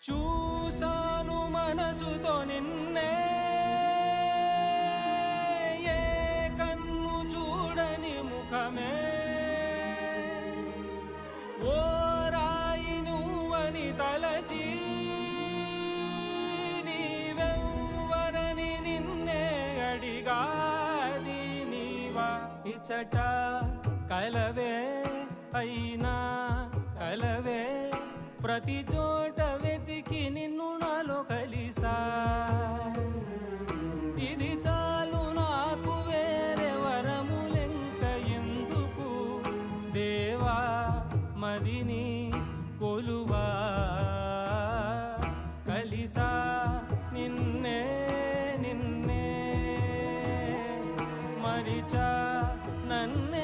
చూసాను మనసుతో నిన్నే ఏ కన్ను చూడని ముఖమే ఓ రాయి నువ్వని తలచి నీవెవ్వరని నిన్నే అడిగాది నీవా ఇచ్చట కలవే అయినా కలవే ప్రతి చోట వెతికి నిన్ను నాలో కలిసా ఇది చాలు నాకు వేరే వరములెంక ఎందుకు దేవా మదిని కొలువా కలిసా నిన్నే నిన్నే మరిచా నన్నే